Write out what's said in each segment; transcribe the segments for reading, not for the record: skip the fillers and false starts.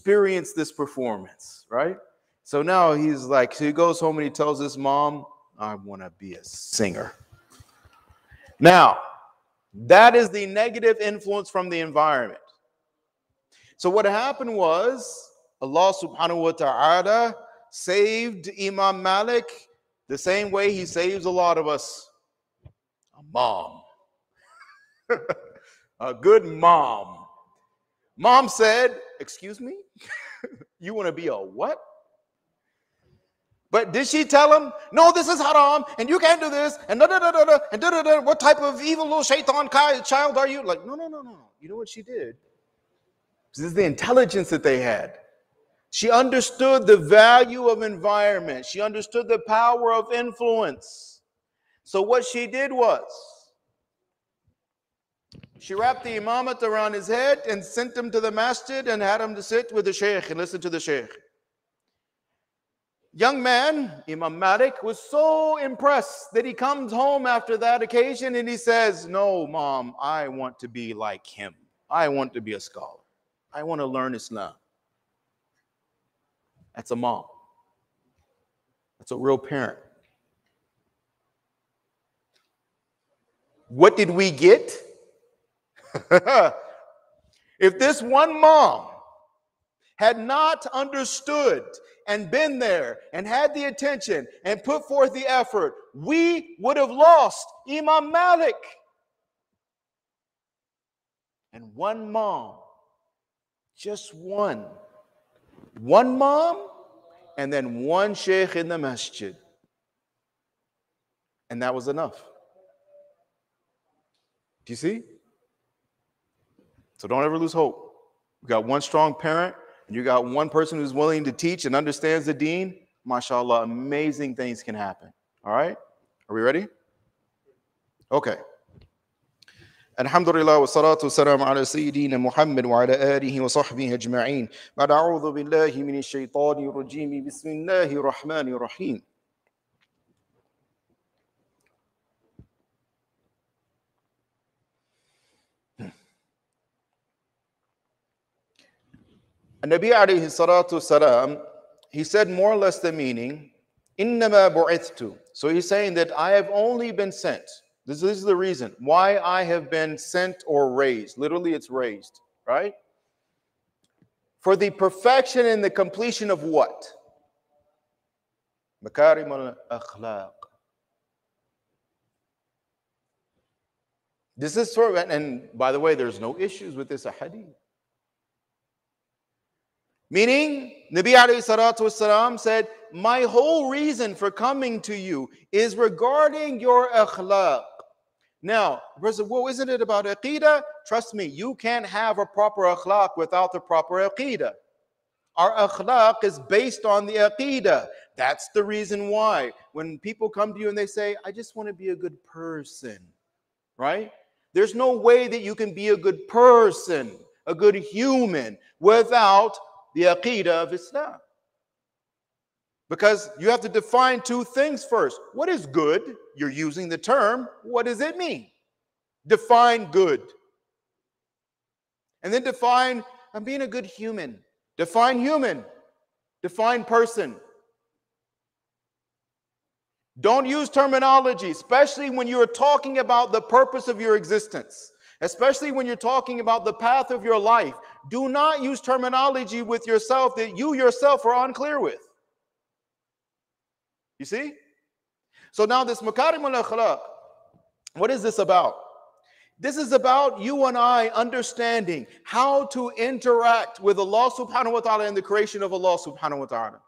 experience this performance, right? So now he's like, so he goes home and he tells his mom, I want to be a singer. Now, that is the negative influence from the environment. So what happened was, Allah subhanahu wa ta'ala saved Imam Malik the same way he saves a lot of us. A mom. A good mom. Mom said, excuse me? You want to be a what? But did she tell him, no, this is haram, and you can't do this, and da-da-da-da-da, and da-da-da, what type of evil little shaitan child are you? Like, no. You know what she did? This is the intelligence that they had. She understood the value of environment. She understood the power of influence. So what she did was, she wrapped the imamat around his head and sent him to the masjid and had him to sit with the sheikh and listen to the sheikh. Young man, Imam Malik, was so impressed that he comes home after that occasion and he says, no, mom, I want to be like him. I want to be a scholar. I want to learn Islam. That's a mom. That's a real parent. What did we get? If this one mom had not understood and been there and had the attention and put forth the effort, we would have lost Imam Malik. And one mom, just one mom, and then one sheikh in the masjid. And that was enough. Do you see? So don't ever lose hope. You got one strong parent, and you got one person who's willing to teach and understands the deen. MashaAllah, amazing things can happen. All right? Are we ready? Okay. Alhamdulillah wa salatu wa salam ala Sayyidina Muhammad wa ala alihi wa sahbihi ajma'in. Ba'da a'udhu billahi minash shaitani rajim. Bismillahir rahmanir rahim. Nabi alayhi salatu salam, he said more or less the meaning, innama bu'ithtu. So he's saying that I have only been sent. This is the reason why I have been sent or raised. Literally, it's raised, right? For the perfection and the completion of what? Makarim al-akhlaq. This is for, and by the way, there's no issues with this hadith. Meaning, Nabi alayhi salatu wasalam said, my whole reason for coming to you is regarding your akhlaq. Now, person, well, isn't it about aqeedah? Trust me, you can't have a proper akhlaq without the proper aqeedah. Our akhlaq is based on the aqeedah. That's the reason why when people come to you and they say, I just want to be a good person, right? There's no way that you can be a good person, a good human, without the aqeedah of Islam. Because you have to define two things first. What is good? You're using the term. What does it mean? Define good. And then define, I'm being a good human. Define human. Define person. Don't use terminology, especially when you're talking about the purpose of your existence. Especially when you're talking about the path of your life. Do not use terminology with yourself that you yourself are unclear with. You see? So now this makarim al-akhlaq, what is this about? This is about you and I understanding how to interact with Allah subhanahu wa ta'ala and the creation of Allah subhanahu wa ta'ala.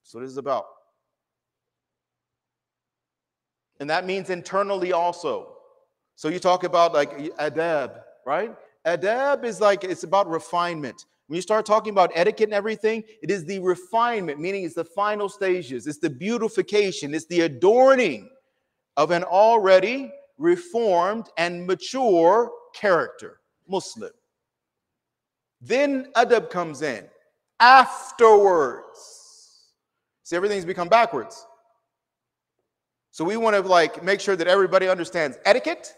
So this is about. And that means internally also. So you talk about like adab, right? Adab is like, it's about refinement. When you start talking about etiquette and everything, it is the refinement, meaning it's the final stages. It's the beautification. It's the adorning of an already reformed and mature character, Muslim. Then adab comes in afterwards. See, everything's become backwards. So we want to like make sure that everybody understands etiquette,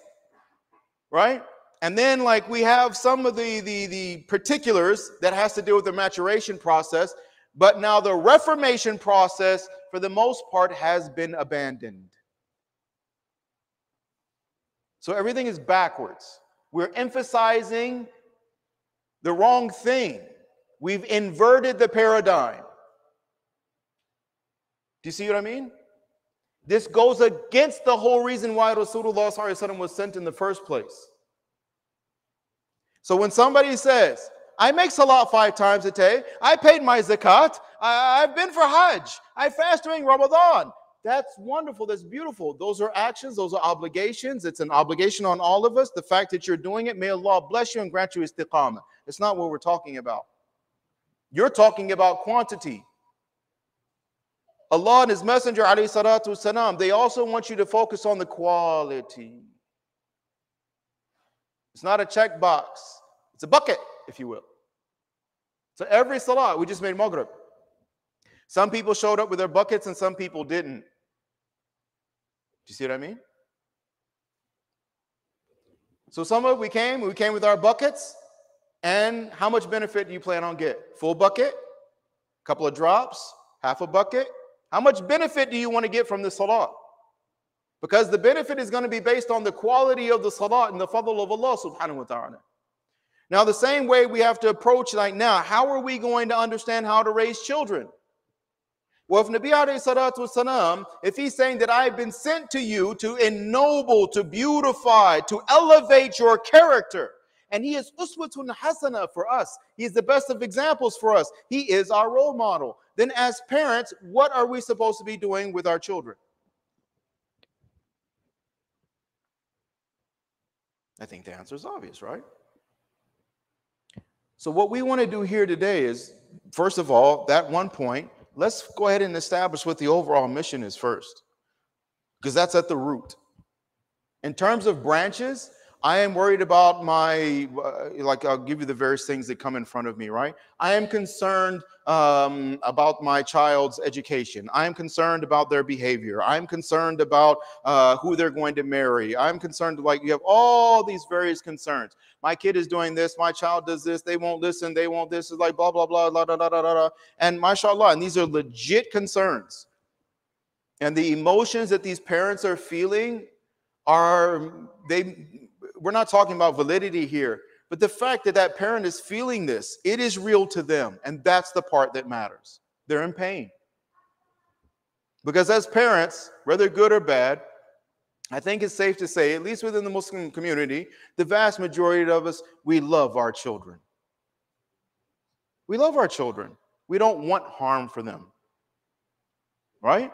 right? And then like we have some of the particulars that has to do with the maturation process, but now the reformation process for the most part has been abandoned. So everything is backwards. We're emphasizing the wrong thing. We've inverted the paradigm. Do you see what I mean? This goes against the whole reason why Rasulullah ﷺ was sent in the first place. So when somebody says, I make salat 5 times a day, I paid my zakat, I've been for Hajj, I fast during Ramadan. That's wonderful, that's beautiful. Those are actions, those are obligations. It's an obligation on all of us. The fact that you're doing it, may Allah bless you and grant you istiqamah. It's not what we're talking about. You're talking about quantity. Allah and His Messenger, alayhi salatu wasalam, they also want you to focus on the quality. It's not a checkbox. It's a bucket, if you will. So every salah, we just made Maghrib. Some people showed up with their buckets and some people didn't. Do you see what I mean? So some of we came with our buckets. And how much benefit do you plan on getting? Full bucket? A couple of drops? Half a bucket? How much benefit do you want to get from the salah? Because the benefit is going to be based on the quality of the salah and the fadl of Allah subhanahu wa ta'ala. Now, the same way we have to approach like now, how are we going to understand how to raise children? Well, if Nabi alayhi salatu wasalam, if he's saying that I've been sent to you to ennoble, to beautify, to elevate your character, and he is uswatun hasana for us, he is the best of examples for us, he is our role model, then as parents, what are we supposed to be doing with our children? I think the answer is obvious, right? So what we want to do here today is, first of all, that one point, let's go ahead and establish what the overall mission is first, because that's at the root. In terms of branches, I am worried about my, like I'll give you the various things that come in front of me, right? I am concerned about my child's education. I am concerned about their behavior. I'm concerned about who they're going to marry. I'm concerned, like you have all these various concerns. My kid is doing this. My child does this. They won't listen. They won't this. Is like blah, blah, blah, blah, blah, blah, blah, blah. And mashallah, and these are legit concerns. And the emotions that these parents are feeling are, we're not talking about validity here, but the fact that that parent is feeling this, it is real to them. And that's the part that matters. They're in pain. Because as parents, whether good or bad, I think it's safe to say, at least within the Muslim community, the vast majority of us, we love our children. We love our children. We don't want harm for them. Right?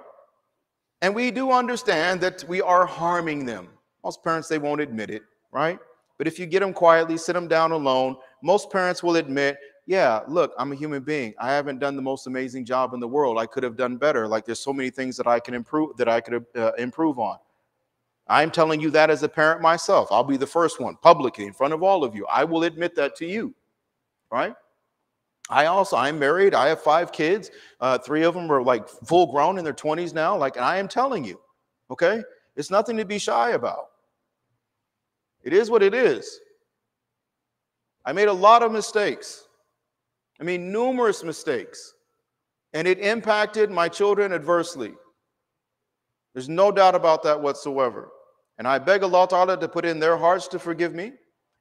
And we do understand that we are harming them. Most parents, they won't admit it. Right? But if you get them quietly, sit them down alone, most parents will admit, yeah, look, I'm a human being. I haven't done the most amazing job in the world. I could have done better. Like there's so many things that I can improve, that I could improve on. I'm telling you that as a parent myself. I'll be the first one publicly in front of all of you. I will admit that to you. Right? I'm married. I have 5 kids. 3 of them are like full grown in their 20s now. Like, and I am telling you, okay, it's nothing to be shy about. It is what it is. I made a lot of mistakes. I mean, numerous mistakes. And it impacted my children adversely. There's no doubt about that whatsoever. And I beg Allah Ta'ala to put in their hearts to forgive me.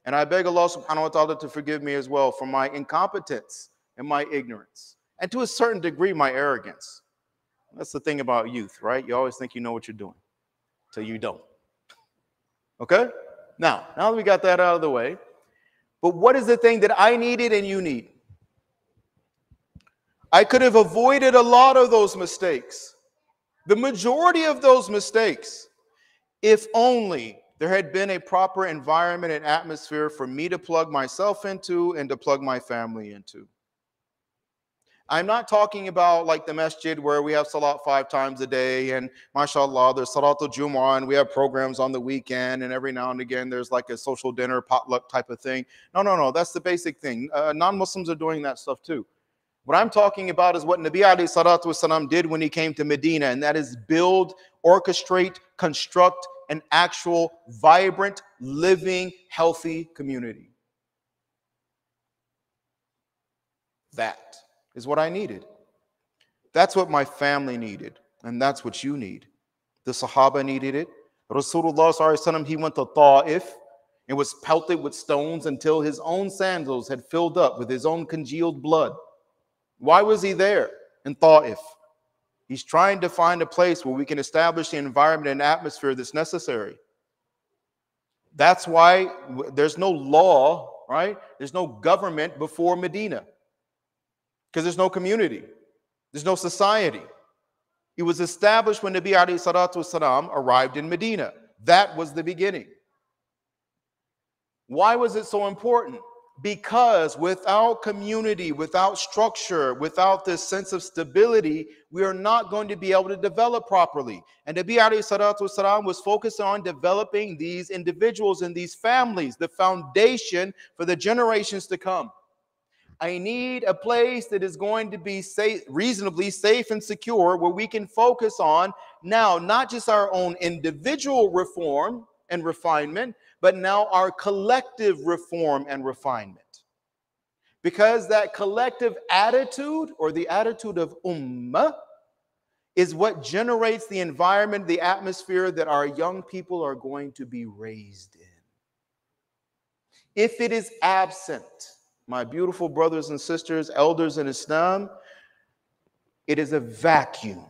And I beg Allah Subhanahu wa Ta'ala to forgive me as well for my incompetence and my ignorance. And to a certain degree, my arrogance. That's the thing about youth, right? You always think you know what you're doing till you don't. Okay? Now that we got that out of the way, but what is the thing that I needed and you need? I could have avoided a lot of those mistakes, the majority of those mistakes, if only there had been a proper environment and atmosphere for me to plug myself into and to plug my family into. I'm not talking about like the masjid where we have salat 5 times a day and mashallah, there's salatul Jumu'ah and we have programs on the weekend and every now and again there's like a social dinner potluck type of thing. No, that's the basic thing. Non-Muslims are doing that stuff too. What I'm talking about is what Nabi alayhi salatu wasalam did when he came to Medina, and that is build, orchestrate, construct, an actual, vibrant, living, healthy community. That is what I needed. That's what my family needed. And that's what you need. The Sahaba needed it. Rasulullah sallallahu alaihi wasallam, he went to Ta'if and was pelted with stones until his own sandals had filled up with his own congealed blood. Why was he there in Ta'if? He's trying to find a place where we can establish the environment and atmosphere that's necessary. That's why there's no law, right? There's no government before Medina, because there's no community. There's no society. It was established when Nabi alayhi salatu wasalam arrived in Medina. That was the beginning. Why was it so important? Because without community, without structure, without this sense of stability, we are not going to be able to develop properly. And Nabi alayhi salatu wasalam was focused on developing these individuals and these families, the foundation for the generations to come. I need a place that is going to be safe, reasonably safe and secure, where we can focus on now not just our own individual reform and refinement, but now our collective reform and refinement. Because that collective attitude, or the attitude of ummah, is what generates the environment, the atmosphere that our young people are going to be raised in. If it is absent, my beautiful brothers and sisters, elders in Islam, it is a vacuum.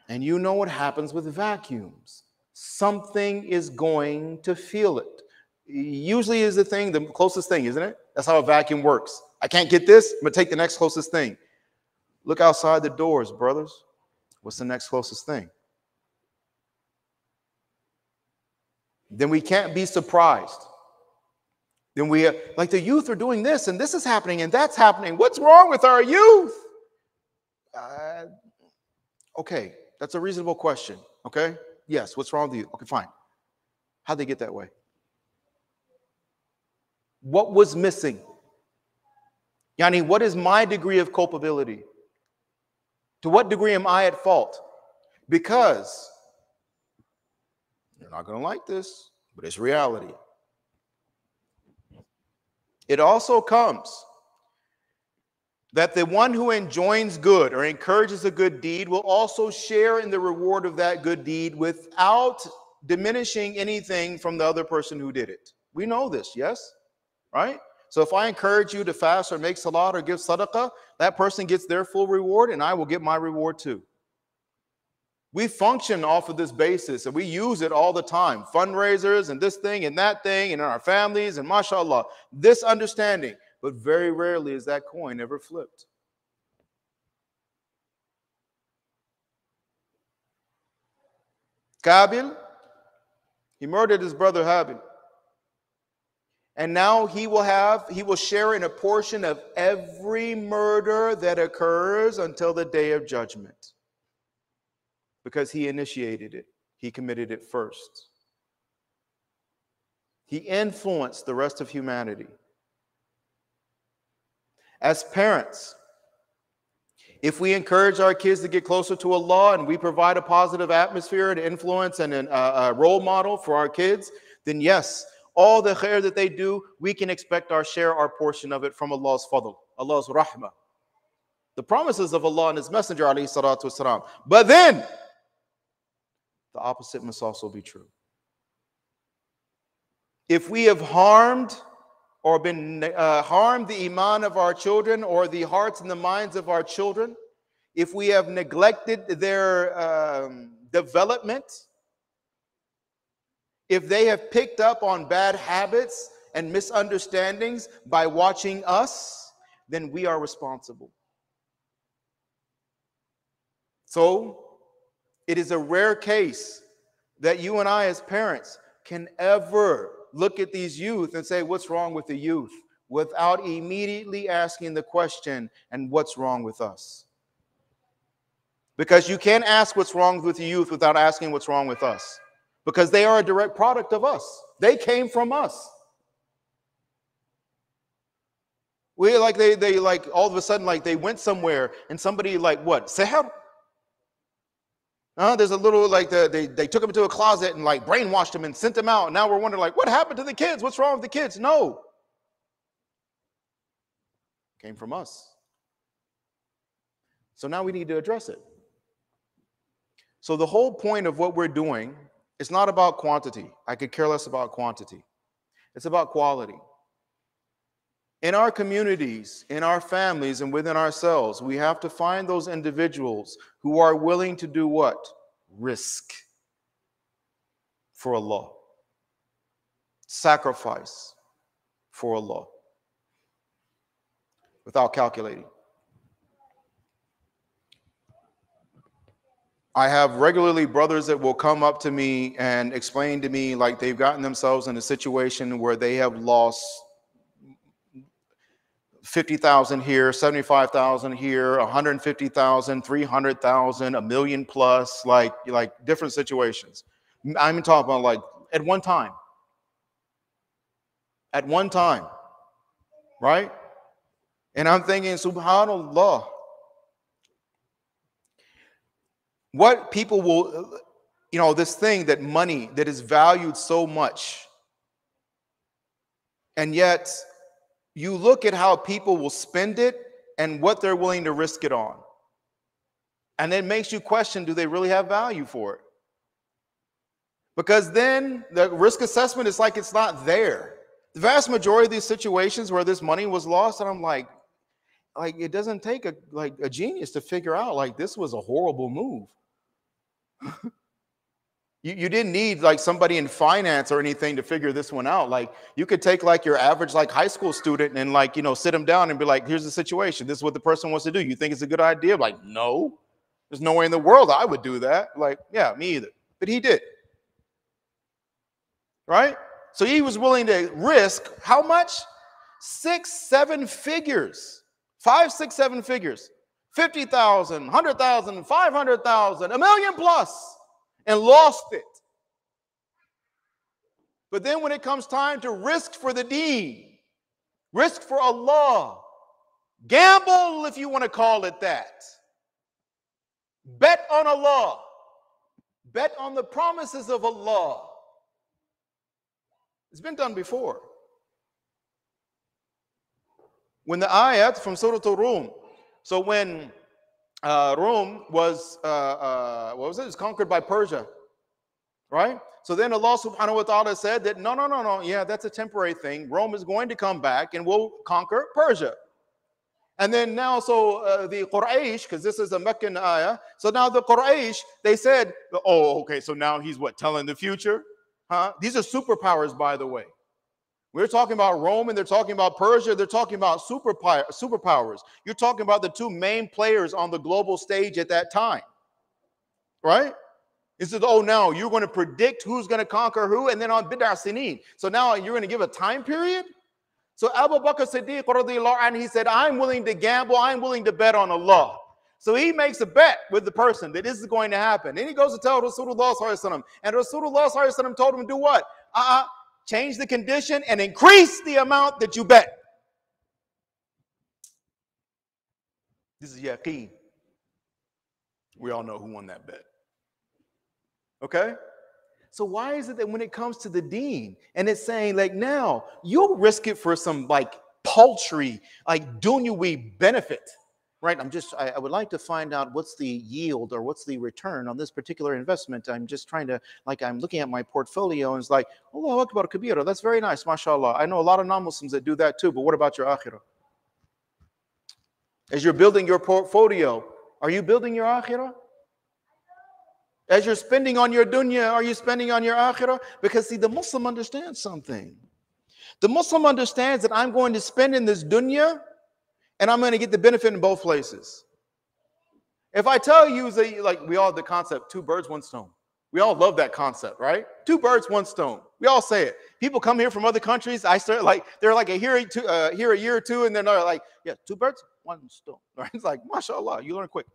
And you know what happens with vacuums. Something is going to feel it. Usually is the thing, the closest thing, isn't it? That's how a vacuum works. I can't get this, I'm going to take the next closest thing. Look outside the doors, brothers. What's the next closest thing? Then we can't be surprised. Then we, like, the youth are doing this, and this is happening, and that's happening. What's wrong with our youth? Okay, that's a reasonable question, okay? Yes, what's wrong with you? Okay, fine. How'd they get that way? What was missing? Yani, what is my degree of culpability? To what degree am I at fault? Because you're not going to like this, but it's reality. It also comes that the one who enjoins good or encourages a good deed will also share in the reward of that good deed without diminishing anything from the other person who did it. We know this, yes? Right? So if I encourage you to fast or make salat or give sadaqah, that person gets their full reward and I will get my reward too. We function off of this basis and we use it all the time. Fundraisers and this thing and that thing and in our families and mashallah, this understanding. But very rarely is that coin ever flipped. Qabil, he murdered his brother Habil. And now he will share in a portion of every murder that occurs until the day of judgment. Because he initiated it. He committed it first. He influenced the rest of humanity. As parents, if we encourage our kids to get closer to Allah and we provide a positive atmosphere and influence and a role model for our kids, then yes, all the khair that they do, we can expect our share, our portion of it from Allah's fadl, Allah's rahmah. The promises of Allah and His Messenger, alayhi salatu wasalam. But then, the opposite must also be true. If we have harmed or harmed the iman of our children or the hearts and the minds of our children, if we have neglected their development, if they have picked up on bad habits and misunderstandings by watching us, then we are responsible. So, it is a rare case that you and I as parents can ever look at these youth and say, what's wrong with the youth? Without immediately asking the question, and what's wrong with us? Because you can't ask what's wrong with the youth without asking what's wrong with us. Because they are a direct product of us. They came from us. We they like all of a sudden like they went somewhere and somebody like what? Sihr? There's a little like they took them into a closet and like brainwashed them and sent them out. Now we're wondering like, what happened to the kids? What's wrong with the kids? No, came from us. So now we need to address it. So the whole point of what we're doing is not about quantity. I could care less about quantity. It's about quality. In our communities, in our families, and within ourselves, we have to find those individuals who are willing to do what? Risk for Allah. Sacrifice for Allah. Without calculating. I have regularly brothers that will come up to me and explain to me like they've gotten themselves in a situation where they have lost 50,000 here, 75,000 here, 150,000, 300,000, a million plus, like different situations. I'm talking about like at one time. At one time, right? And I'm thinking, subhanallah, what people will, this thing that money that is valued so much, and yet you look at how people will spend it and what they're willing to risk it on. And it makes you question, do they really have value for it? Because then the risk assessment is like it's not there. The vast majority of these situations where this money was lost, and I'm like it doesn't take a genius to figure out like this was a horrible move. You didn't need like somebody in finance or anything to figure this one out. Like you could take like your average like high school student and like, sit them down and be like, here's the situation. This is what the person wants to do. You think it's a good idea? Like, no, there's no way in the world I would do that. Like, yeah, me either. But he did. Right? So he was willing to risk how much? 6, 7 figures. 5, 6, 7 figures. 50,000, 100,000, 500,000, $1 million plus. And lost it. But then when it comes time to risk for the deen, risk for Allah, gamble if you want to call it that, bet on Allah, bet on the promises of Allah. It's been done before. When the ayat from Surah Al-Rum, so when Rome was, what was it? It was conquered by Persia, right? So then Allah subhanahu wa ta'ala said that, no. Yeah, that's a temporary thing. Rome is going to come back and will conquer Persia. And then now, so the Quraysh, because this is a Meccan ayah, so now the Quraysh, they said, oh, okay, so now he's what, telling the future? Huh? These are superpowers, by the way. We're talking about Rome and they're talking about Persia. They're talking about superpowers. You're talking about the two main players on the global stage at that time, right? He said, oh, now you're going to predict who's going to conquer who, and then on Bid'ah Sinin. So now you're going to give a time period? So Abu Bakr Siddiq, radiallahu anhu, he said, I'm willing to gamble. I'm willing to bet on Allah. So he makes a bet with the person that this is going to happen. And he goes to tell Rasulullah sallallahu alaihi wasallam. And Rasulullah sallallahu alaihi wasallam told him to do what? Change the condition and increase the amount that you bet. This is yaqeen. We all know who won that bet. Okay? So why is it that when it comes to the deen and it's saying like now you'll risk it for some like paltry, like dunyawi benefit, right? I would like to find out what's the yield or what's the return on this particular investment. I'm just trying to, like, I'm looking at my portfolio and it's like, Allahu Akbar Kabira, that's very nice, mashallah. I know a lot of non-Muslims that do that too, but what about your akhirah? As you're building your portfolio, are you building your akhirah? As you're spending on your dunya, are you spending on your akhirah? Because see, the Muslim understands something. The Muslim understands that I'm going to spend in this dunya and I'm going to get the benefit in both places. If I tell you, like we all have the concept, 2 birds, 1 stone. We all love that concept, right? 2 birds, 1 stone. We all say it. People come here from other countries. I start like, they're like here a year or two, and then they're like, yeah, 2 birds, 1 stone. Right? It's like, mashallah, you learn quick.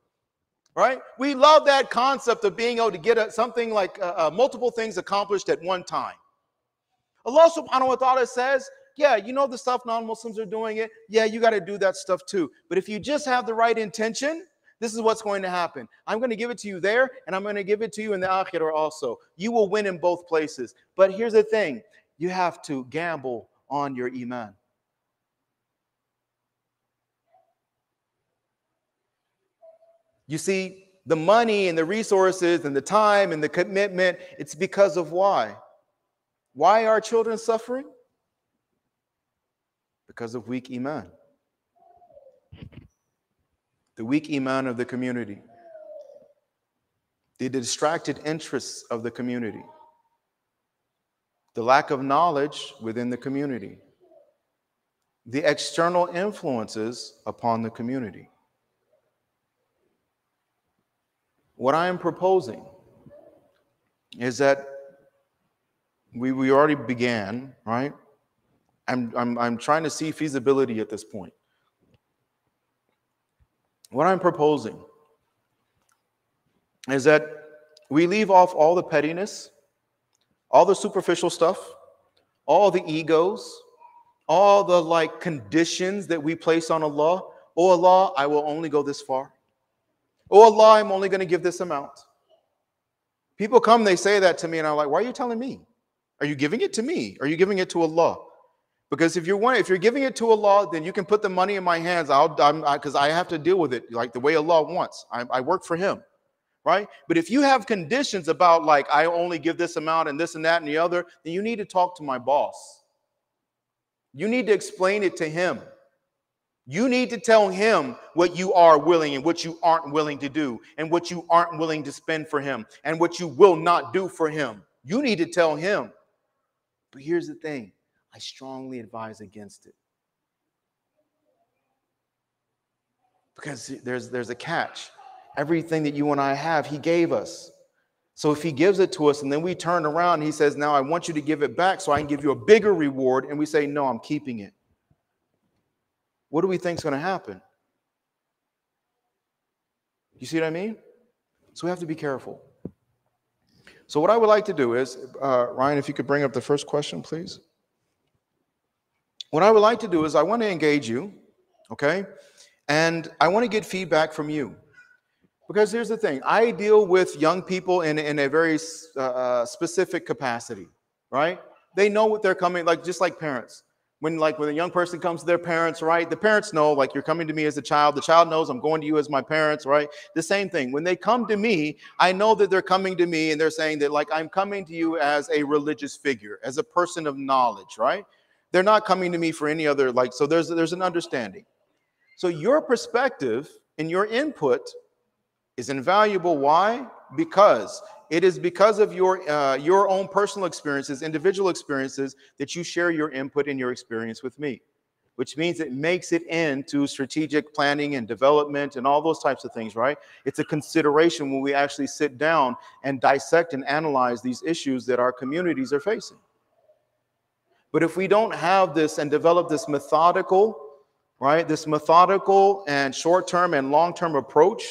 Right? We love that concept of being able to get something like multiple things accomplished at one time. Allah subhanahu wa ta'ala says, yeah, you know the stuff non-Muslims are doing it. Yeah, you got to do that stuff too. But if you just have the right intention, This is what's going to happen. I'm going to give it to you there, and I'm going to give it to you in the akhirah also. You will win in both places. But here's the thing. You have to gamble on your iman. You see, the money and the resources and the time and the commitment, it's because of why? Why are children suffering? Because of weak iman. The weak iman of the community. The distracted interests of the community. The lack of knowledge within the community. The external influences upon the community. What I am proposing is that we already began, right? I'm trying to see feasibility at this point. What I'm proposing is that we leave off all the pettiness, all the superficial stuff, all the egos, all the conditions that we place on Allah. Oh Allah, I will only go this far. Oh Allah, I'm only going to give this amount. People come, they say that to me, and I'm like, why are you telling me? Are you giving it to me? Are you giving it to Allah? Because if you're giving it to Allah, then you can put the money in my hands. Because I have to deal with it like the way Allah wants. I work for Him, right? But if you have conditions about I only give this amount and this and that and the other, then you need to talk to my boss. You need to explain it to him. You need to tell him what you are willing and what you aren't willing to do, and what you aren't willing to spend for him, and what you will not do for him. You need to tell him. But here's the thing. I strongly advise against it. Because there's a catch. Everything that you and I have, He gave us. So if He gives it to us and then we turn around and He says, now I want you to give it back so I can give you a bigger reward, and we say, no, I'm keeping it. What do we think is going to happen? You see what I mean? So we have to be careful. So what I would like to do is, Ryan, if you could bring up the first question, please. What I would like to do is I want to engage you, okay? And I want to get feedback from you. Because here's the thing. I deal with young people in a very specific capacity, right? They know what they're coming, just like parents. When a young person comes to their parents, right? The parents know, you're coming to me as a child. The child knows I'm going to you as my parents, right? The same thing. When they come to me, I know that they're coming to me and they're saying that I'm coming to you as a religious figure, as a person of knowledge, right? They're not coming to me for any other, so there's an understanding. So your perspective and your input is invaluable. Why? Because it is because of your own personal experiences, individual experiences, that you share your input and your experience with me, which means it makes it into strategic planning and development and all those types of things, right? It's a consideration when we actually sit down and dissect and analyze these issues that our communities are facing. But if we don't have this and develop this methodical, right, this methodical and short-term and long-term approach,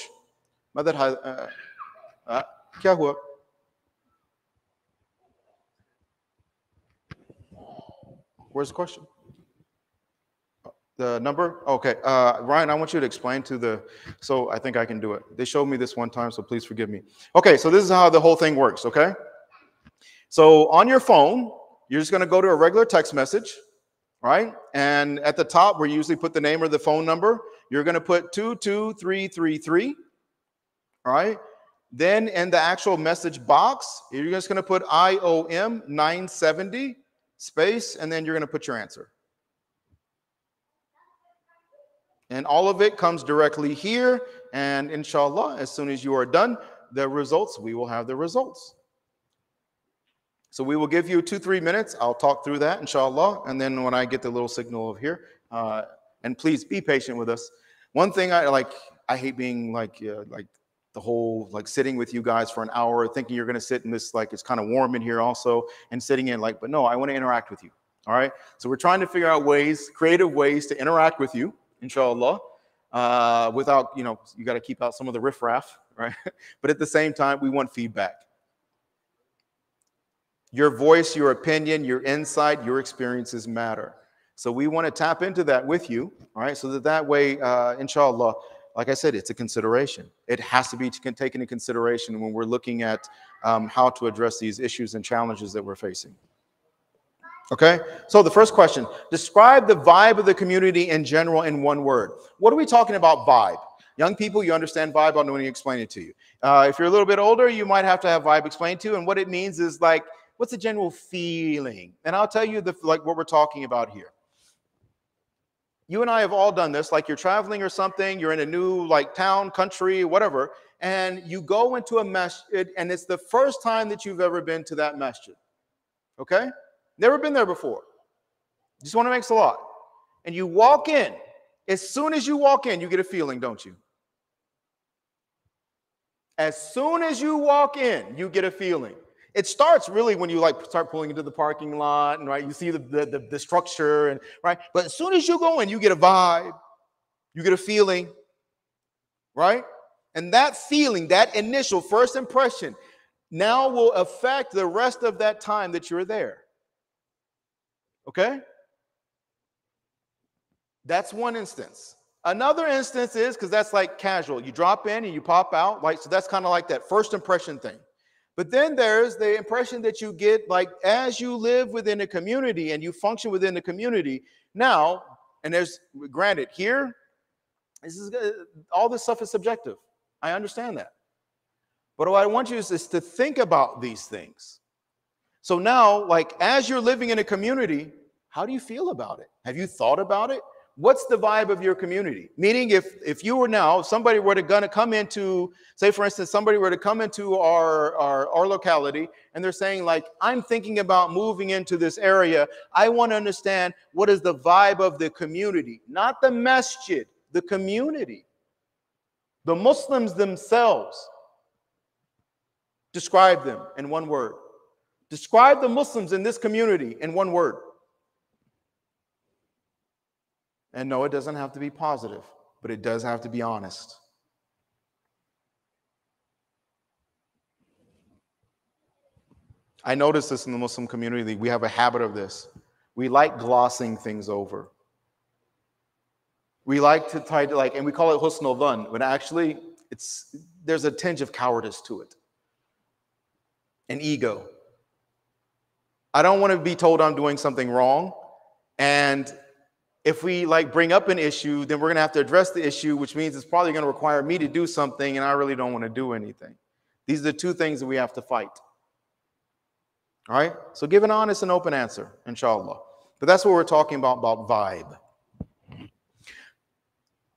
क्या हुआ? Where's the question? The number? Okay. Ryan, I want you to explain so I think I can do it. They showed me this one time, so please forgive me. Okay, so this is how the whole thing works, okay? So on your phone, you're just going to go to a regular text message, right? And at the top, where you usually put the name or the phone number, you're going to put 22333, all right? Then in the actual message box, you're just going to put IOM 970 space, and then you're going to put your answer. And all of it comes directly here. And inshallah, as soon as you are done, we will have the results. So we will give you 2-3 minutes. I'll talk through that, inshallah. And then when I get the little signal of here, and please be patient with us. One thing I hate being the whole sitting with you guys for an hour, thinking you're going to sit in this, it's kind of warm in here also, and sitting in but no, I want to interact with you. All right. So we're trying to figure out creative ways to interact with you, inshallah, without, you got to keep out some of the riffraff, right? But at the same time, we want feedback. Your voice, your opinion, your insight, your experiences matter. So we want to tap into that with you, all right? So that way, inshallah, like I said, it's a consideration. It has to be taken into consideration when we're looking at how to address these issues and challenges that we're facing. Okay, so the first question, describe the vibe of the community in general in one word. What are we talking about vibe? Young people, you understand vibe, I'm going to explain it to you. If you're a little bit older, you might have to have vibe explained to you, and what it means is like, what's the general feeling? And I'll tell you like what we're talking about here. You and I have all done this, like you're traveling or something, you're in a new like town, country, whatever, and you go into a masjid, and it's the first time that you've ever been to that masjid. Okay? Never been there before. Just want to make salat. And you walk in. As soon as you walk in, you get a feeling, don't you? As soon as you walk in, you get a feeling. It starts really when you like start pulling into the parking lot, and right, you see the structure, and right. But as soon as you go in, you get a vibe, you get a feeling, right? And that feeling, that initial first impression, now will affect the rest of that time that you're there. Okay? That's one instance. Another instance is, because that's like casual. You drop in and you pop out. Like, so that's kind of like that first impression thing. But then there's the impression that you get like as you live within a community and you function within the community. Now, and there's, granted, here, all this stuff is subjective. I understand that. But what I want you is to think about these things. So now, like, as you're living in a community, how do you feel about it? Have you thought about it? What's the vibe of your community? Meaning, if you were now, if somebody were to come into, say, for instance, somebody were to come into our locality, and they're saying, like, I'm thinking about moving into this area. I want to understand what is the vibe of the community, not the masjid, the community, the Muslims themselves. Describe them in one word. Describe the Muslims in this community in one word. And no, it doesn't have to be positive, but it does have to be honest. I notice this in the Muslim community. We have a habit of this. We like glossing things over. We like to try to and we call it husnul dhan, but actually there's a tinge of cowardice to it. An ego. I don't want to be told I'm doing something wrong. And if we bring up an issue, then we're going to have to address the issue, which means it's probably going to require me to do something, and I really don't want to do anything. These are the two things that we have to fight. All right? So give an honest and open answer, inshallah. But that's what we're talking about vibe.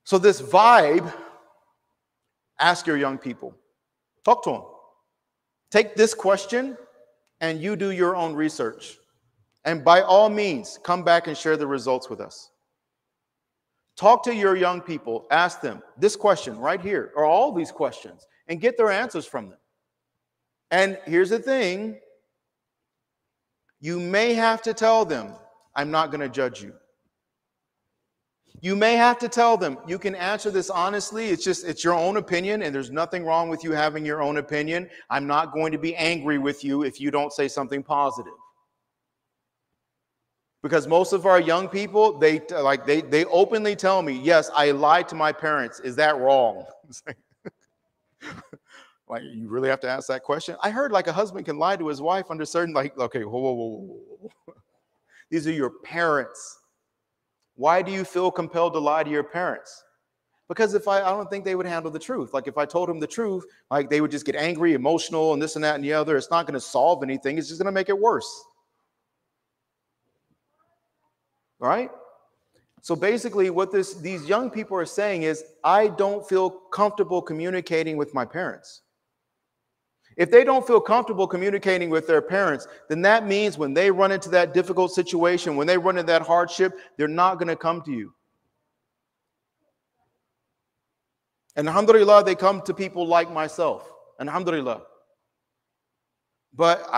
So this vibe, ask your young people. Talk to them. Take this question and you do your own research. And by all means, come back and share the results with us. Talk to your young people. Ask them this question right here, or all these questions, and get their answers from them. And here's the thing. You may have to tell them, I'm not going to judge you. You may have to tell them, you can answer this honestly. It's your own opinion, and there's nothing wrong with you having your own opinion. I'm not going to be angry with you if you don't say something positive. Because most of our young people, they openly tell me, yes, I lied to my parents. Is that wrong? Like, you really have to ask that question? I heard a husband can lie to his wife under certain, okay, whoa. These are your parents. Why do you feel compelled to lie to your parents? Because I don't think they would handle the truth. If I told them the truth, they would just get angry, emotional, and this and that and the other. It's not going to solve anything. It's just going to make it worse. All right? So basically what these young people are saying is, I don't feel comfortable communicating with my parents. If they don't feel comfortable communicating with their parents, then that means when they run into that difficult situation, when they run into that hardship, they're not going to come to you. And alhamdulillah, they come to people like myself. Alhamdulillah. But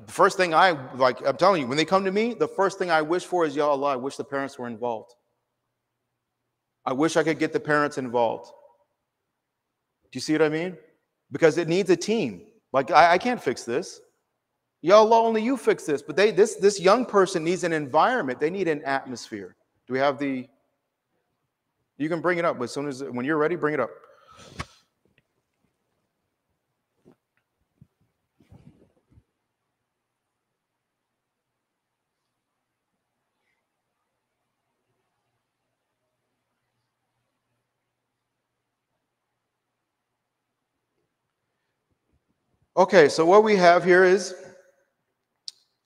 first thing I'm telling you, when they come to me, the first thing I wish for is, Ya Allah, I wish the parents were involved. I wish I could get the parents involved. Do you see what I mean? Because it needs a team. I can't fix this. Ya Allah, only you fix this. But this young person needs an environment. They need an atmosphere. Do we have the... You can bring it up as soon as, when you're ready, bring it up. Okay, so what we have here is, if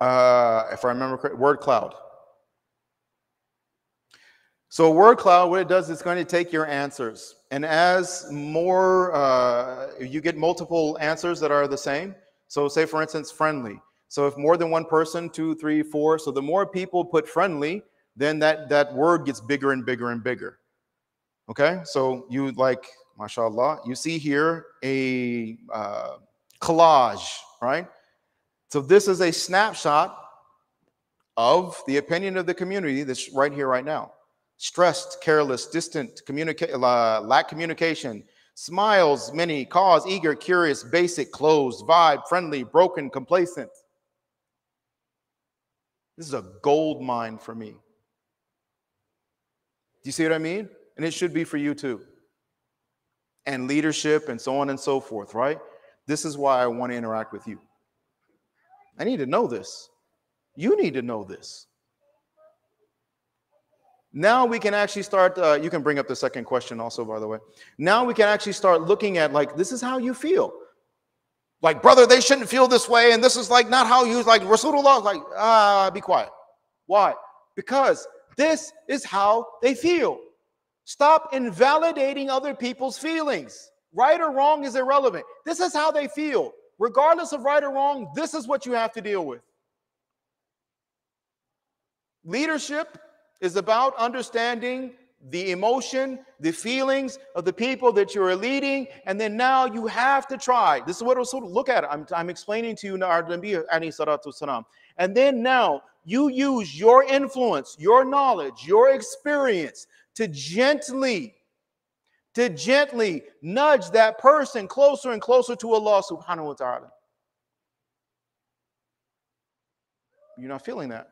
I remember correctly, word cloud. So a word cloud, what it does, is going to take your answers. And as more, you get multiple answers that are the same. So say, for instance, friendly. So if more than one person, 2, 3, 4, so the more people put friendly, then that word gets bigger and bigger and bigger. Okay, so you like, mashallah, you see here a collage, right? So this is a snapshot of the opinion of the community that's right here, right now. Stressed, careless, distant, lack communication, smiles, many, cause, eager, curious, basic, closed, vibe, friendly, broken, complacent. This is a gold mine for me. Do you see what I mean? And it should be for you too. And leadership and so on and so forth, right? This is why I want to interact with you. I need to know this. You need to know this. Now we can actually start, you can bring up the second question also, by the way. Now we can actually start looking at, like, this is how you feel. Like, brother, they shouldn't feel this way, and this is like not how you, like, Rasulullah, like, be quiet. Why? Because this is how they feel. Stop invalidating other people's feelings. Right or wrong is irrelevant. This is how they feel. Regardless of right or wrong, this is what you have to deal with. Leadership is about understanding the emotion, the feelings of the people that you are leading, and then now you have to try. This is what Rasul, look at it. I'm explaining to you our Nabi alayhi salatu wasalam. And then now you use your influence, your knowledge, your experience to gently nudge that person closer and closer to Allah subhanahu wa ta'ala. You're not feeling that.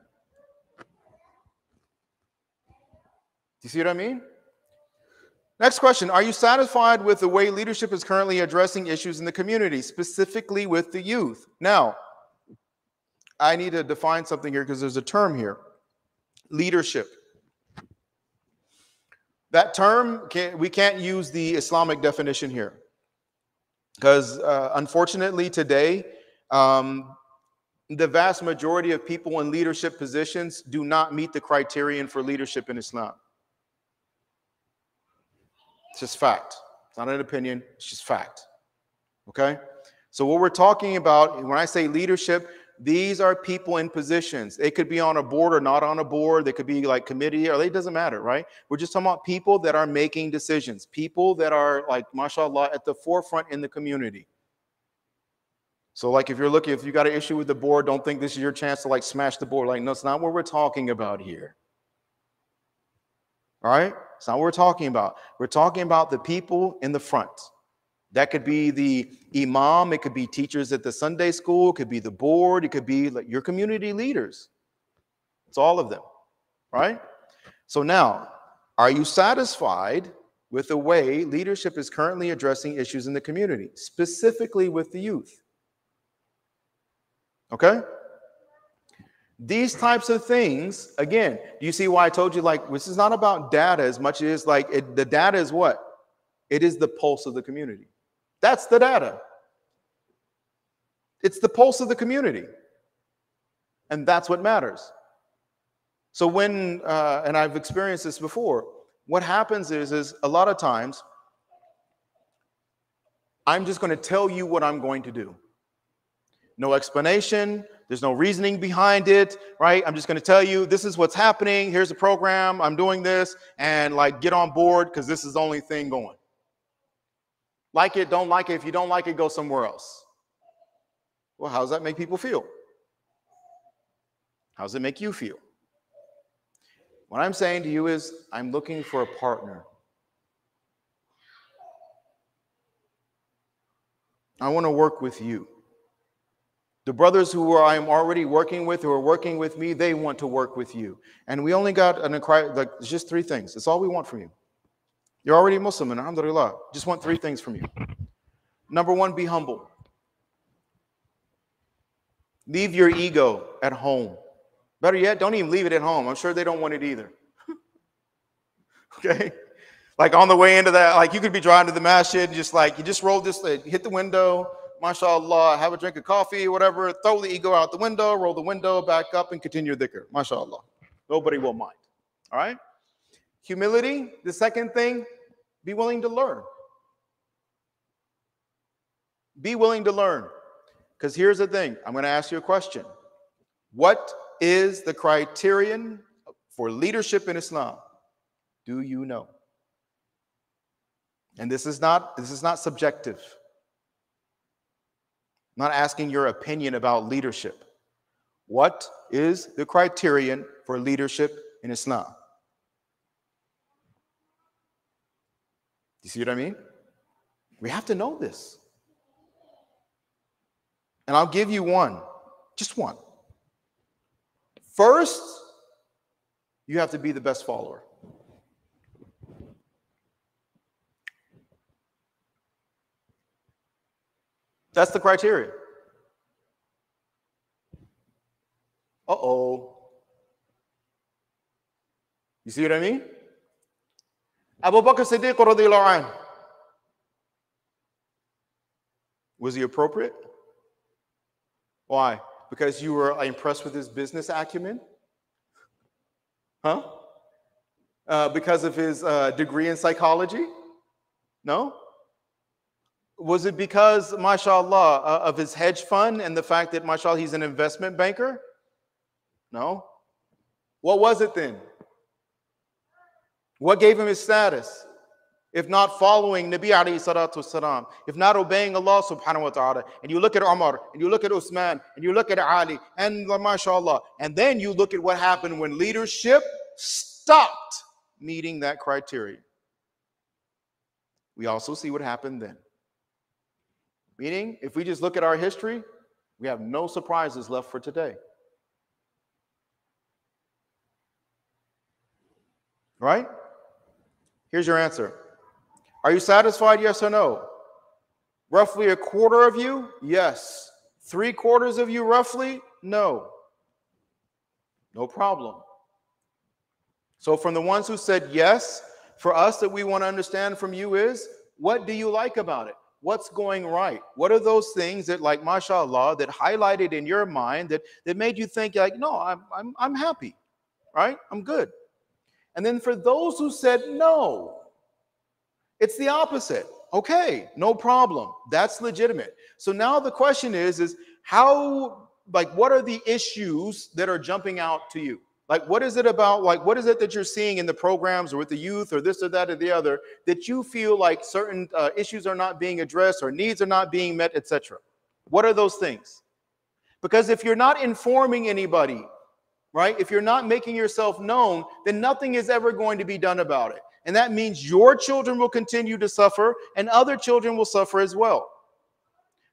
Do you see what I mean? Next question. Are you satisfied with the way leadership is currently addressing issues in the community, specifically with the youth? Now, I need to define something here because there's a term here. Leadership. That term, we can't use the Islamic definition here. Because unfortunately today, the vast majority of people in leadership positions do not meet the criterion for leadership in Islam. It's just fact. It's not an opinion. It's just fact. Okay? So what we're talking about, when I say leadership, these are people in positions. They could be on a board or not on a board. They could be like committee, or it doesn't matter, right? We're just talking about people that are making decisions. People that are, like, mashallah, at the forefront in the community. So like if you got an issue with the board, don't think this is your chance to like smash the board. Like, no, it's not what we're talking about here. All right? It's not what we're talking about. We're talking about the people in the front. That could be the imam. It could be teachers at the Sunday school. It could be the board. It could be like your community leaders. It's all of them, right? So now, are you satisfied with the way leadership is currently addressing issues in the community, specifically with the youth? Okay? These types of things, again, do you see why I told you, like, this is not about data as much as like the data is what? It is the pulse of the community. That's the data. It's the pulse of the community. And that's what matters. So when, and I've experienced this before, what happens is a lot of times, I'm just going to tell you what I'm going to do. No explanation. There's no reasoning behind it, right? I'm just going to tell you, this is what's happening. Here's the program. I'm doing this. And like, get on board because this is the only thing going. Like it, don't like it. If you don't like it, go somewhere else. Well, how does that make people feel? How does it make you feel? What I'm saying to you is, I'm looking for a partner. I want to work with you. The brothers who I'm already working with, who are working with me, they want to work with you. And we only got like just 3 things. That's all we want from you. You're already Muslim, and alhamdulillah. Just want 3 things from you. Number 1, be humble. Leave your ego at home. Better yet, don't even leave it at home. I'm sure they don't want it either. Okay? Like on the way into that, like you could be driving to the masjid and just like, you just roll this, hit the window, mashallah, have a drink of coffee, whatever, throw the ego out the window, roll the window back up and continue dhikr. Mashallah. Nobody will mind. All right? Humility. The second thing, be willing to learn. Be willing to learn. Because here's the thing. I'm going to ask you a question. What is the criterion for leadership in Islam? Do you know? And this is not subjective. I'm not asking your opinion about leadership. What is the criterion for leadership in Islam? You see what I mean? We have to know this. And I'll give you one, just one. First, you have to be the best follower. That's the criteria. Uh-oh. You see what I mean? Abu Bakr Siddiq radiyallahu anhu. Was he appropriate? Why? Because you were impressed with his business acumen? Huh? Because of his degree in psychology? No? Was it because, mashallah, of his hedge fund and the fact that, mashallah, he's an investment banker? No. What was it then? What gave him his status? If not following Nabi alayhi salatu wasalam, if not obeying Allah subhanahu wa ta'ala, and you look at Umar, and you look at Uthman, and you look at Ali, and mashallah, and then you look at what happened when leadership stopped meeting that criteria. We also see what happened then. Meaning, if we just look at our history, we have no surprises left for today. Right? Here's your answer. Are you satisfied, yes or no? Roughly a quarter of you, yes. 3/4 of you, roughly, no. No problem. So from the ones who said yes, for us that we want to understand from you is, what do you like about it? What's going right? What are those things that, like, mashallah, that highlighted in your mind that made you think, like, no, I'm happy, right? I'm good. And then for those who said no, it's the opposite. Okay, no problem. That's legitimate. So now the question is how, like, what are the issues that are jumping out to you? Like, what is it about, like, what is it that you're seeing in the programs or with the youth or this or that or the other that you feel like certain issues are not being addressed or needs are not being met, etc.? What are those things? Because if you're not informing anybody, right, if you're not making yourself known, then nothing is ever going to be done about it. And that means your children will continue to suffer and other children will suffer as well.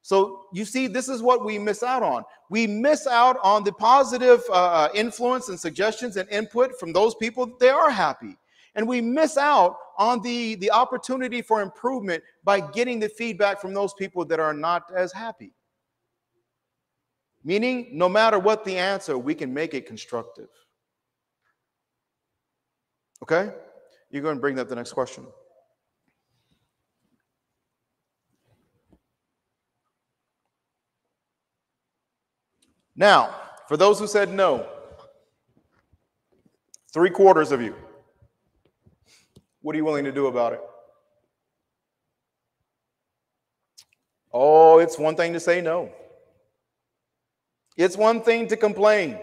So you see, this is what we miss out on. We miss out on the positive influence and suggestions and input from those people that they are happy. And we miss out on the opportunity for improvement by getting the feedback from those people that are not as happy. Meaning, no matter what the answer, we can make it constructive. Okay? You're going to bring up the next question. Now, for those who said no, 3/4 of you, what are you willing to do about it? Oh, it's one thing to say no. It's one thing to complain.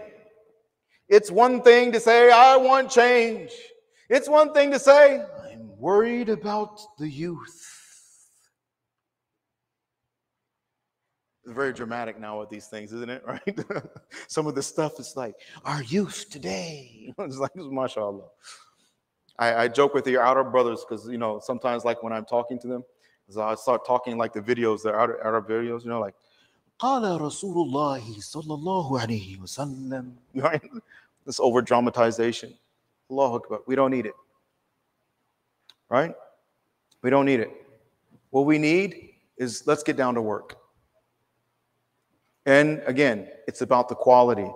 It's one thing to say, I want change. It's one thing to say, I'm worried about the youth. It's very dramatic now with these things, isn't it? Right? Some of the stuff is like, our youth today. It's like, mashallah. I joke with your outer brothers because, you know, sometimes like when I'm talking to them, so I start talking like the videos, the outer videos, you know, like, قال رسول الله صلى الله عليه وسلم. Right? This over dramatization. Allahu Akbar. We don't need it. Right? We don't need it. What we need is let's get down to work. And again, it's about the quality.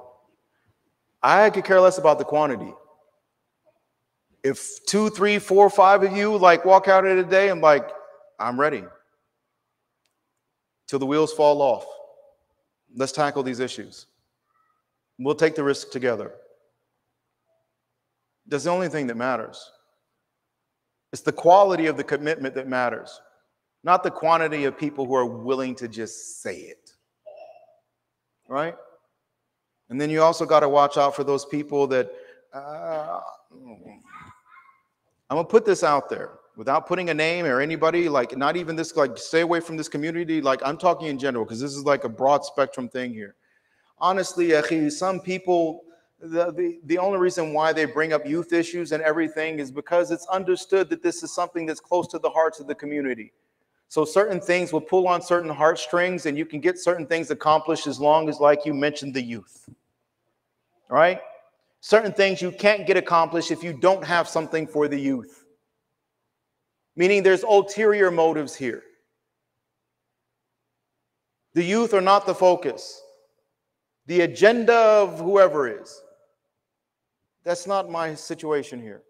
I could care less about the quantity. If 2, 3, 4, 5 of you like walk out of the day, I'm like, I'm ready. Till the wheels fall off. Let's tackle these issues. We'll take the risk together. That's the only thing that matters. It's the quality of the commitment that matters, not the quantity of people who are willing to just say it. Right? And then you also got to watch out for those people that, I'm going to put this out there without putting a name or anybody, like not even this, like stay away from this community. Like I'm talking in general, because this is like a broad spectrum thing here. Honestly, akhi, some people, the only reason why they bring up youth issues and everything is because it's understood that this is something that's close to the hearts of the community. So certain things will pull on certain heartstrings, and you can get certain things accomplished as long as, like you mentioned, the youth. Right? Certain things you can't get accomplished if you don't have something for the youth. Meaning there's ulterior motives here. The youth are not the focus. The agenda of whoever is. That's not my situation here.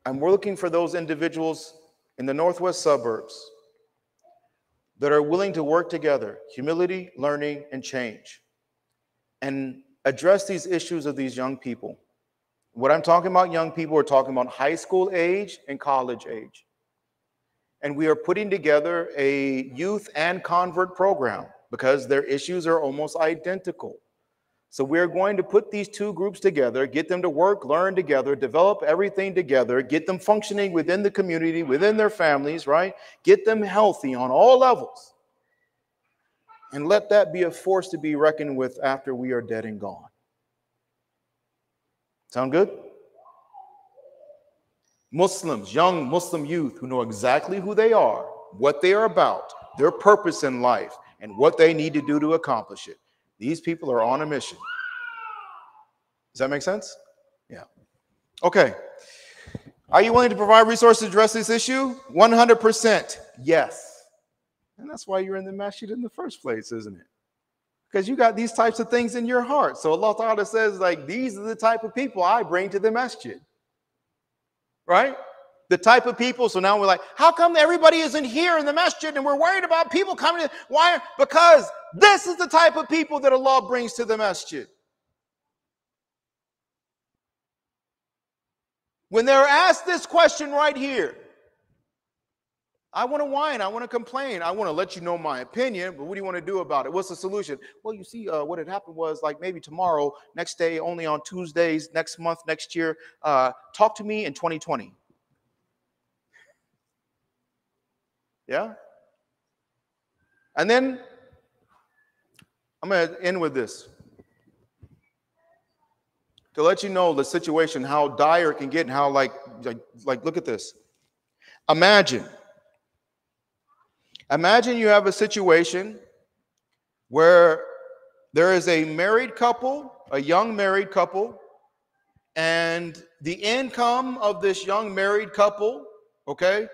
And we're looking for those individuals in the northwest suburbs that are willing to work together, humility, learning, and change, and address these issues of these young people. What I'm talking about young people, we're talking about high school age and college age. And we are putting together a youth and convert program because their issues are almost identical. So we're going to put these two groups together, get them to work, learn together, develop everything together, get them functioning within the community, within their families, right? Get them healthy on all levels. And let that be a force to be reckoned with after we are dead and gone. Sound good? Muslims, young Muslim youth who know exactly who they are, what they are about, their purpose in life, and what they need to do to accomplish it. These people are on a mission. Does that make sense? Yeah. Okay. Are you willing to provide resources to address this issue? 100% yes. And that's why you're in the masjid in the first place, isn't it? Because you got these types of things in your heart. So Allah Ta'ala says, like, these are the type of people I bring to the masjid. Right? The type of people. So now we're like, how come everybody isn't here in the masjid and we're worried about people coming? Why? Because this is the type of people that Allah brings to the masjid. When they're asked this question right here, I want to whine, I want to complain, I want to let you know my opinion, but what do you want to do about it? What's the solution? Well, you see, what had happened was, like, maybe tomorrow, next day, only on Tuesdays, next month, next year, talk to me in 2020. Yeah? And then I'm going to end with this. To let you know the situation, how dire it can get, and how, like look at this. Imagine you have a situation where there is a married couple, a young married couple, and the income of this young married couple, okay,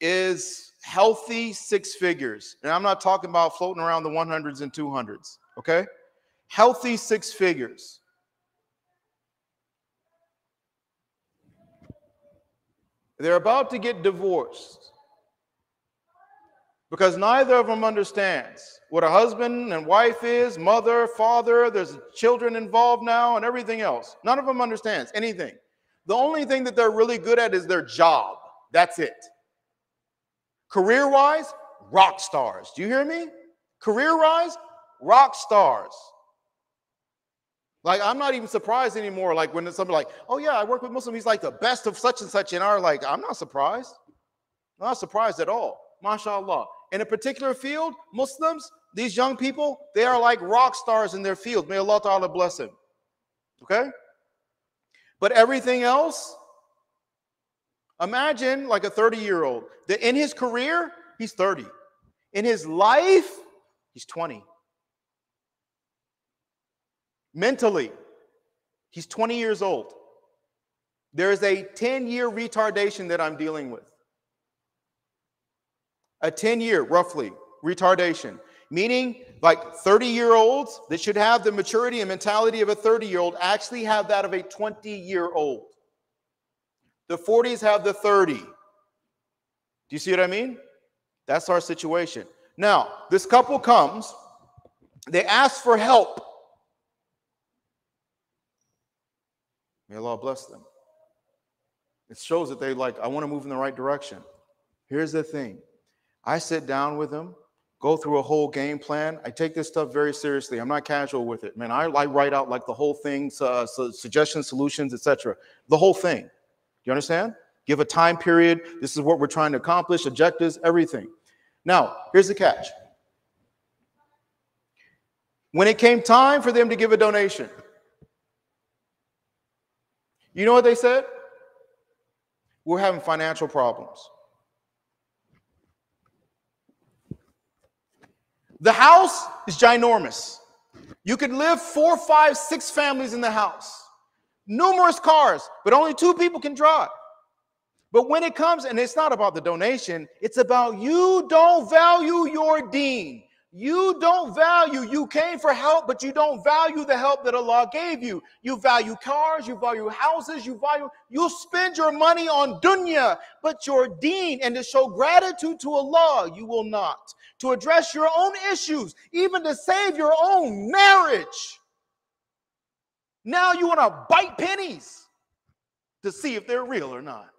is healthy 6 figures. And I'm not talking about floating around the 100s and 200s, okay? Healthy 6 figures. They're about to get divorced because neither of them understands what a husband and wife is, mother, father, there's children involved now and everything else. None of them understands anything. The only thing that they're really good at is their job. That's it. Career-wise, rock stars. Do you hear me? Career-wise, rock stars. Like, I'm not even surprised anymore. Like, when somebody like, oh yeah, I work with Muslim, he's like the best of such and such in our, like, I'm not surprised. I'm not surprised at all. MashaAllah. In a particular field, Muslims, these young people, they are like rock stars in their field. May Allah Ta'ala bless them. Okay? But everything else, imagine like a 30-year-old that in his career, he's 30. In his life, he's 20. Mentally, he's 20 years old. There is a 10-year retardation that I'm dealing with. A 10-year, roughly, retardation. Meaning, like 30-year-olds that should have the maturity and mentality of a 30-year-old actually have that of a 20-year-old. The 40s have the 30. Do you see what I mean? That's our situation. Now, this couple comes. They ask for help. May Allah bless them. It shows that they like, I want to move in the right direction. Here's the thing. I sit down with them, go through a whole game plan. I take this stuff very seriously. I'm not casual with it. Man, I write out like the whole thing, suggestions, solutions, etc. The whole thing. Do you understand? Give a time period. This is what we're trying to accomplish, objectives, everything. Now, here's the catch. When it came time for them to give a donation, you know what they said? We're having financial problems. The house is ginormous. You could live 4, 5, 6 families in the house. Numerous cars, but only 2 people can drive. But when it comes, and it's not about the donation, it's about you don't value your deen. You don't value, you came for help, but you don't value the help that Allah gave you. You value cars, you value houses, you spend your money on dunya, but your deen, and to show gratitude to Allah, you will not. To address your own issues, even to save your own marriage. Now you want to bite pennies to see if they're real or not.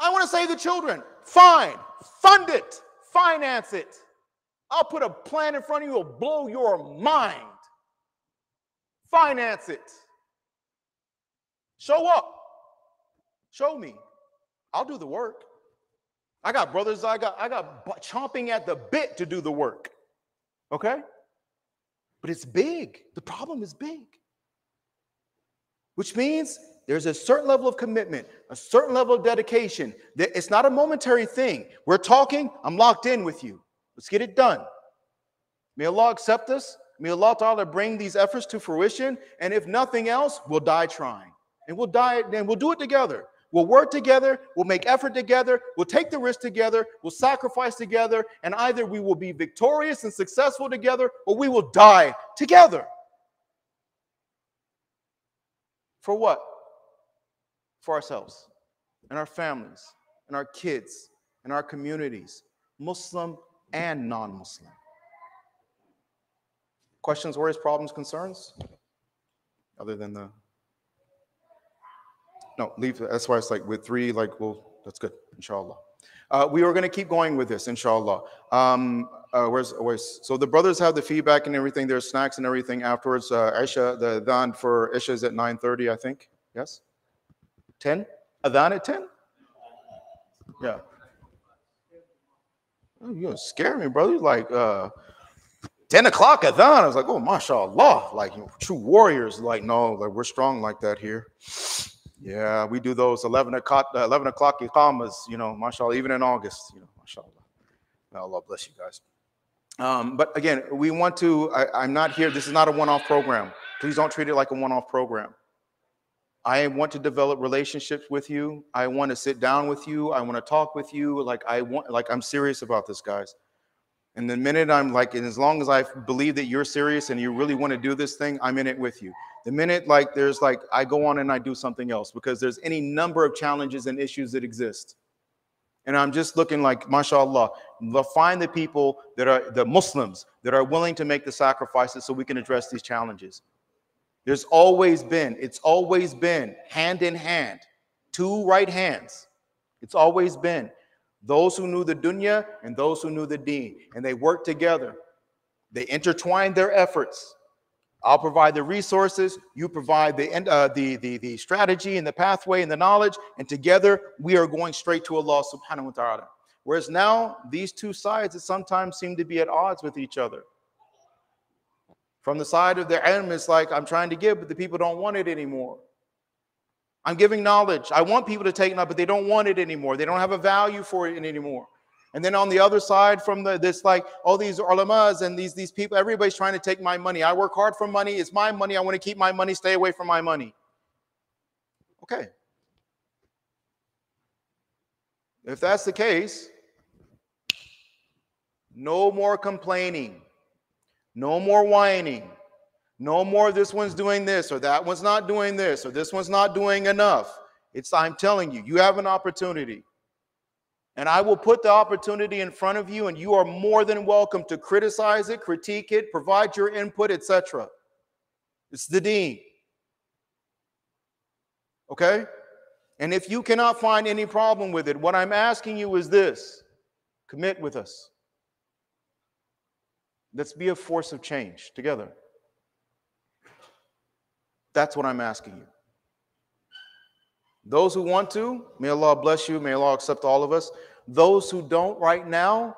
I want to save the children. Fine. Fund it. Finance it. I'll put a plan in front of you that will blow your mind. Finance it. Show up. Show me. I'll do the work. I got brothers, I got chomping at the bit to do the work. Okay? But it's big. The problem is big. Which means there's a certain level of commitment, a certain level of dedication. It's not a momentary thing. We're talking, I'm locked in with you. Let's get it done. May Allah accept us. May Allah Ta'ala bring these efforts to fruition. And if nothing else, we'll die trying. And we'll die, and we'll do it together. We'll work together, we'll make effort together, we'll take the risk together, we'll sacrifice together, and either we will be victorious and successful together, or we will die together. For what? For ourselves, and our families, and our kids, and our communities, Muslim and non-Muslim. Questions, worries, problems, concerns? Other than the... No, leave. That's why it's like with 3, like, well, that's good, inshallah. We are going to keep going with this, inshallah. So the brothers have the feedback and everything. There's snacks and everything afterwards. Isha, the adhan for Isha is at 9:30, I think. Yes? 10? Adhan at 10? Yeah. Oh, you're scaring me, brother. You're like 10 o'clock adhan. I was like, oh, mashallah. Like, true warriors. Like, no, like we're strong like that here. Yeah, we do those 11 o'clock iqamas, mashallah, even in August, mashallah. May Allah bless you guys. But again, we want to, I'm not here, this is not a one-off program. Please don't treat it like a one-off program. I want to develop relationships with you. I want to sit down with you. I want to talk with you. I'm serious about this, guys. And the minute I'm like, and as long as I believe that you're serious and you really want to do this thing, I'm in it with you. The minute I go on and I do something else because there's any number of challenges and issues that exist. And I'm just looking like, mashallah, find the people that are the Muslims that are willing to make the sacrifices so we can address these challenges. It's always been hand in hand, 2 right hands. It's always been those who knew the dunya and those who knew the deen, and they worked together. They intertwined their efforts. I'll provide the resources, you provide the strategy and the pathway and the knowledge, and together we are going straight to Allah subhanahu wa ta'ala. Whereas now, these 2 sides that sometimes seem to be at odds with each other. From the side of the ilm, it's like, I'm trying to give, but the people don't want it anymore. I'm giving knowledge. I want people to take it, but they don't want it anymore. They don't have a value for it anymore. And then on the other side from this, like all these ulamas and these people, everybody's trying to take my money. I work hard for money. It's my money. I want to keep my money. Stay away from my money. Okay. If that's the case, no more complaining. No more whining. No more this one's doing this or that one's not doing this or this one's not doing enough. I'm telling you, you have an opportunity. And I will put the opportunity in front of you, and you are more than welcome to criticize it, critique it, provide your input, etc. It's the deen. Okay? And if you cannot find any problem with it, what I'm asking you is this: commit with us. Let's be a force of change together. That's what I'm asking you. Those who want to, may Allah bless you, may Allah accept all of us. Those who don't right now,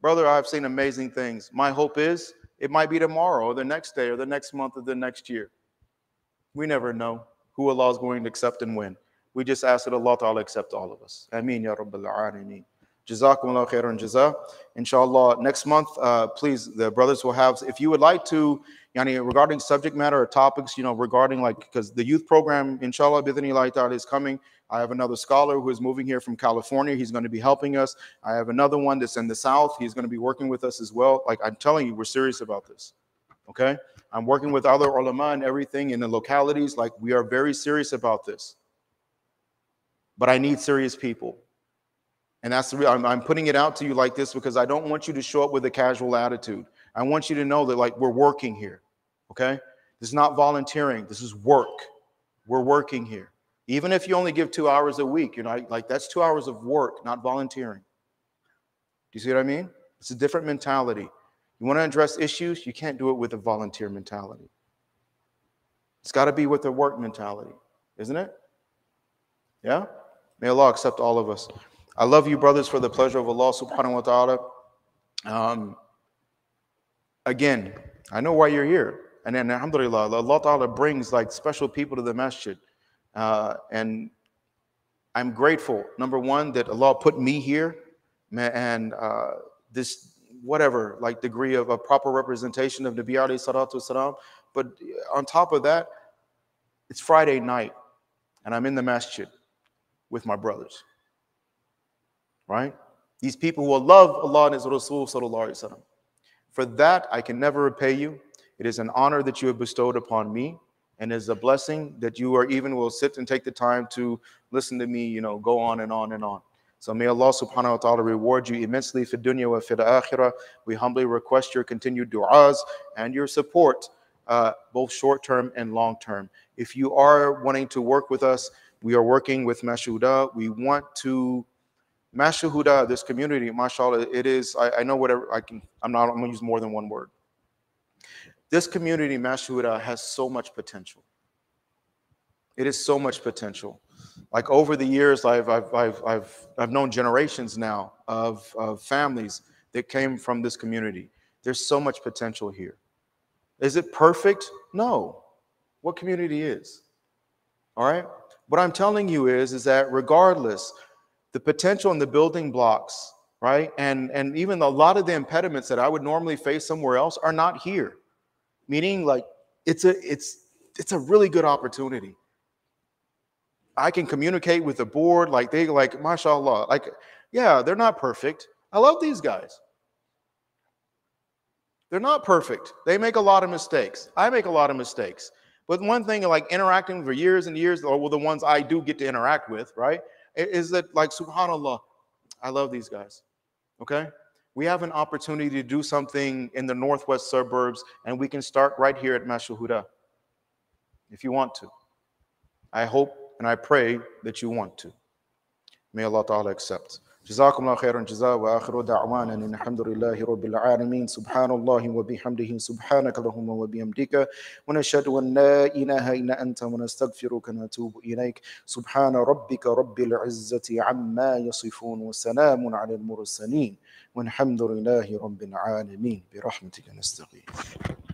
brother, I've seen amazing things. My hope is it might be tomorrow or the next day or the next month or the next year. We never know who Allah is going to accept and when. We just ask that Allah Ta'ala accept all of us. Ameen ya Rabbil Alameen. Jazakumullah khairan jaza. Inshallah, next month, please, the brothers will have, if you would like to, regarding subject matter or topics, regarding because the youth program, inshallah, bidhnillahi ta'ala is coming. I have another scholar who is moving here from California. He's going to be helping us. I have another one that's in the South. He's going to be working with us as well. I'm telling you, we're serious about this. Okay? I'm working with other ulama and everything in the localities. We are very serious about this. But I need serious people. And that's the reason I'm putting it out to you like this, because I don't want you to show up with a casual attitude. I want you to know that we're working here. Okay? This is not volunteering. This is work. We're working here. Even if you only give 2 hours a week, that's 2 hours of work, not volunteering. Do you see what I mean? It's a different mentality. You want to address issues, you can't do it with a volunteer mentality. It's got to be with a work mentality, isn't it? Yeah? May Allah accept all of us. I love you, brothers, for the pleasure of Allah subhanahu wa ta'ala. Again, I know why you're here. And then, alhamdulillah, Allah ta'ala brings special people to the masjid. And I'm grateful, number one, that Allah put me here and this whatever degree of a proper representation of Nabi alayhi salatu wasalam. But on top of that, it's Friday night and I'm in the masjid with my brothers. Right? These people who love Allah and His Rasul sallallahu alaihi wasallam. For that, I can never repay you. It is an honor that you have bestowed upon me, and it is a blessing that you will sit and take the time to listen to me, go on and on and on. So may Allah subhanahu wa ta'ala reward you immensely for dunya wa fil akhirah. We humbly request your continued du'as and your support, both short-term and long-term. If you are wanting to work with us, we are working with Mashuda. We want to Mashuda, this community, mashallah, it is, I know whatever I'm going to use more than one word. This community, Mashuda, has so much potential. It is so much potential. Over the years, I've known generations now of families that came from this community. There's so much potential here. Is it perfect? No. What community is? All right? What I'm telling you is that regardless, the potential and the building blocks, right? And even a lot of the impediments that I would normally face somewhere else are not here. Meaning it's a really good opportunity. I can communicate with the board, mashallah, yeah, they're not perfect. I love these guys. They're not perfect. They make a lot of mistakes. I make a lot of mistakes. But one thing interacting for years and years, or the ones I do get to interact with, right? Is that subhanallah, I love these guys. Okay? We have an opportunity to do something in the northwest suburbs, and we can start right here at Mashuda if you want to. I hope and I pray that you want to. May Allah Ta'ala accept. جزاكم الله خيرا جزاء وآخر دعوانا أن الحمد لله رب العالمين سبحان الله وبحمده سبحانك اللهم وبحمدك ونشهد أن لا إله إلا أنت ونستغفرك ونتوب إليك سبحان ربك رب العزة عما يصفون وسلام على المرسلين والحمد لله رب العالمين برحمتك نستغيث.